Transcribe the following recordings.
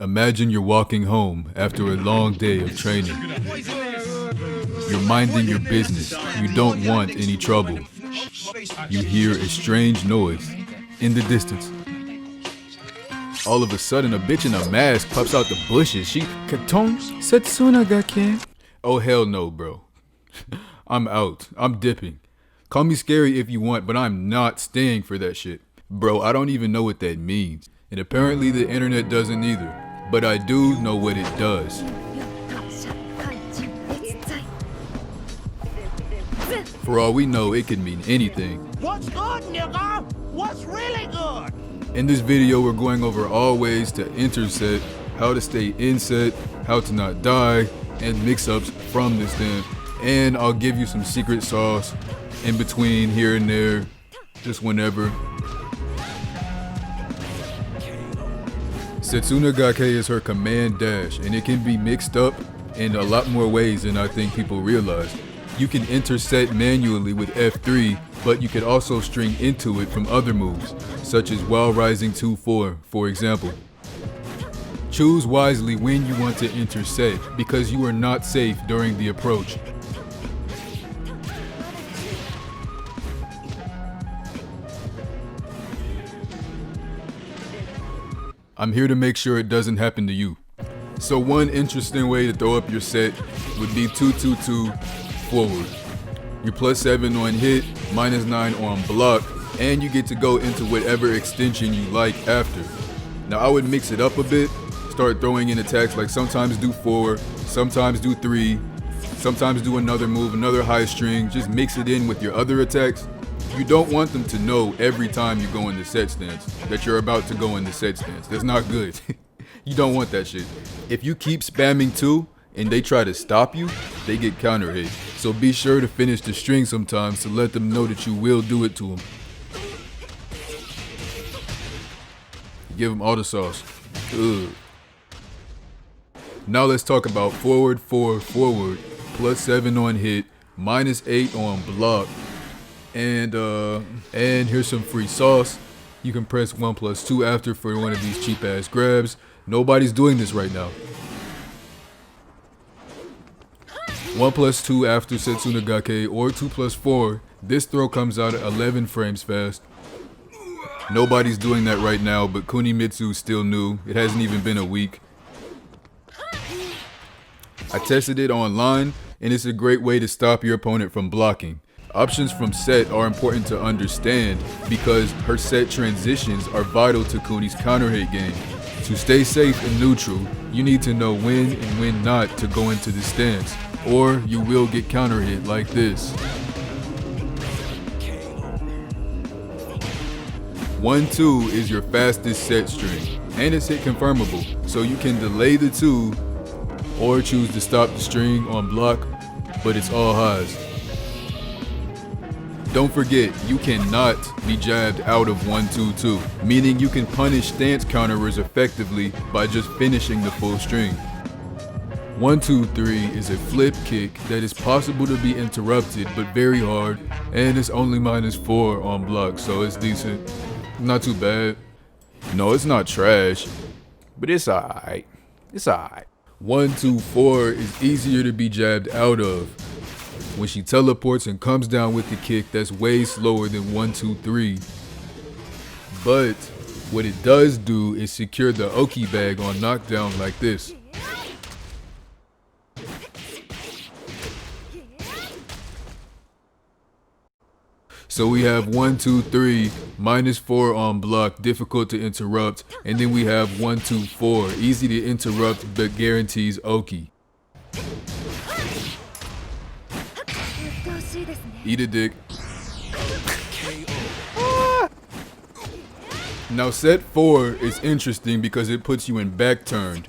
Imagine you're walking home after a long day of training. You're minding your business. You don't want any trouble. You hear a strange noise in the distance. All of a sudden, a bitch in a mask pops out the bushes. She Setsunagake. Oh hell no, bro. I'm out. I'm dipping. Call me scary if you want, but I'm not staying for that shit. Bro, I don't even know what that means. And apparently the internet doesn't either. But I do know what it does. For all we know, it could mean anything. What's good, nigga? What's really good? In this video, we're going over all ways to enter set, how to stay in set, how to not die, and mix-ups from this then. And I'll give you some secret sauce in between here and there, just whenever. Setsunagake is her command dash, and it can be mixed up in a lot more ways than I think people realize. You can enter set manually with F3, but you could also string into it from other moves, such as while rising 2-4, for example. Choose wisely when you want to enter set, because you are not safe during the approach. I'm here to make sure it doesn't happen to you. So one interesting way to throw up your set would be 2-2-2 forward. You're +7 on hit, -9 on block, and you get to go into whatever extension you like after. Now I would mix it up a bit, start throwing in attacks like sometimes do 4, sometimes do 3, sometimes do another move, another high string, just mix it in with your other attacks. You don't want them to know every time you go into set stance that you're about to go into set stance. That's not good. You don't want that shit. If you keep spamming 2 and they try to stop you, they get counter hit. So be sure to finish the string sometimes to let them know that you will do it to them. Give them all the sauce. Ugh. Now let's talk about forward 4 forward, +7 on hit, -8 on block. And here's some free sauce. You can press 1+2 after for one of these cheap ass grabs. Nobody's doing this right now. 1+2 after Setsunagake or 2+4. This throw comes out at 11 frames fast. Nobody's doing that right now, but Kunimitsu is still new. It hasn't even been a week. I tested it online, and it's a great way to stop your opponent from blocking. Options from set are important to understand because her set transitions are vital to Kuni's counter hit game. To stay safe and neutral, you need to know when and when not to go into the stance, or you will get counter hit like this. 1-2 is your fastest set string, and it's hit confirmable, so you can delay the 2 or choose to stop the string on block, but it's all highs. Don't forget, you cannot be jabbed out of 1-2-2, meaning you can punish stance counterers effectively by just finishing the full string. 1-2-3 is a flip kick that is possible to be interrupted but very hard, and it's only -4 on block, so it's decent. Not too bad. No, it's not trash, but it's alright. It's alright. 1-2-4 is easier to be jabbed out of. When she teleports and comes down with the kick, that's way slower than 1-2-3. But what it does do is secure the Oki bag on knockdown like this. So we have 1-2-3, -4 on block, difficult to interrupt, and then we have 1-2-4, easy to interrupt but guarantees Oki. Eat a dick. Now set 4 is interesting because it puts you in back turned.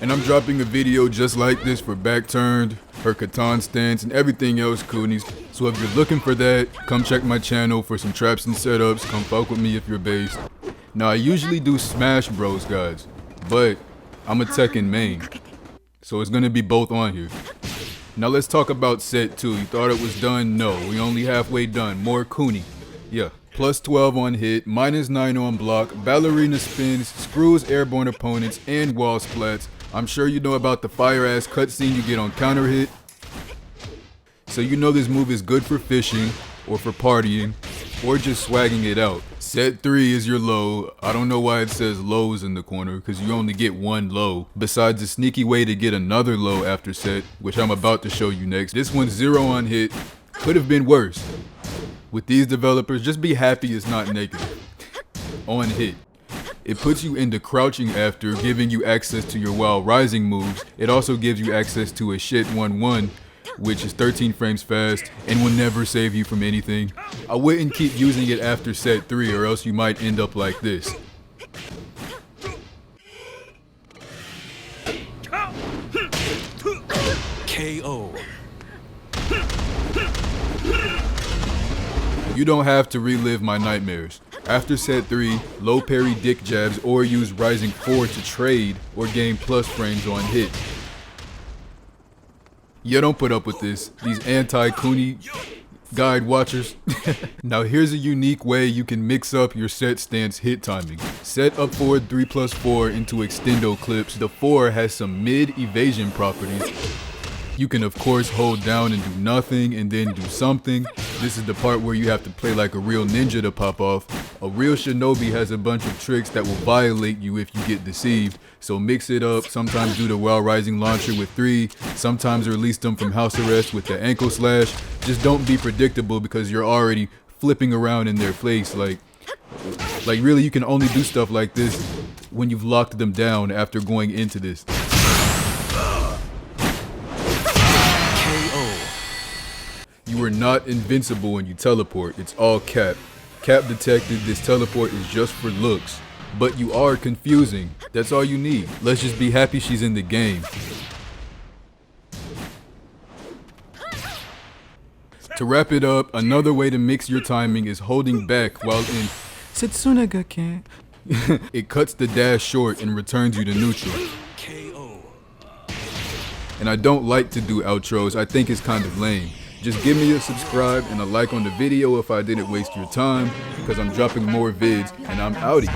And I'm dropping a video just like this for back turned, her katan stance, and everything else Kunis. So if you're looking for that, come check my channel for some traps and setups. Come fuck with me if you're based. Now I usually do Smash Bros guys, but I'm a Tekken main. So it's gonna be both on here. Now let's talk about set 2. You thought it was done? No, we only halfway done. More Kuni. Yeah. plus 12 on hit, minus 9 on block, ballerina spins, screws airborne opponents, and wall splats. I'm sure you know about the fire-ass cutscene you get on counter hit. So you know this move is good for fishing, or for partying, or just swagging it out. Set 3 is your low. I don't know why it says lows in the corner, because you only get one low. Besides a sneaky way to get another low after set, which I'm about to show you next. This one's 0 on hit. Could have been worse. With these developers, just be happy it's not negative. On hit. It puts you into crouching after, giving you access to your while rising moves. It also gives you access to a shit 1-1, which is 13 frames fast and will never save you from anything. I wouldn't keep using it after set 3 or else you might end up like this. KO. You don't have to relive my nightmares. After set 3, low parry dick jabs or use rising 4 to trade or gain plus frames on hit. You don't put up with this, these anti-Kuni guide watchers. Now here's a unique way you can mix up your set stance hit timing. Set up forward 3+4 into extendo clips. The 4 has some mid evasion properties. You can of course hold down and do nothing and then do something. This is the part where you have to play like a real ninja to pop off. A real shinobi has a bunch of tricks that will violate you if you get deceived. So mix it up, sometimes do the while rising launcher with 3, sometimes release them from house arrest with the ankle slash. Just don't be predictable because you're already flipping around in their face. Like really you can only do stuff like this when you've locked them down after going into this. You are not invincible when you teleport, it's all cap. Cap detected, this teleport is just for looks. But you are confusing, that's all you need. Let's just be happy she's in the game. To wrap it up, another way to mix your timing is holding back while in Setsunagake. It cuts the dash short and returns you to neutral. And I don't like to do outros, I think it's kind of lame. Just give me a subscribe and a like on the video if I didn't waste your time, because I'm dropping more vids and I'm outie.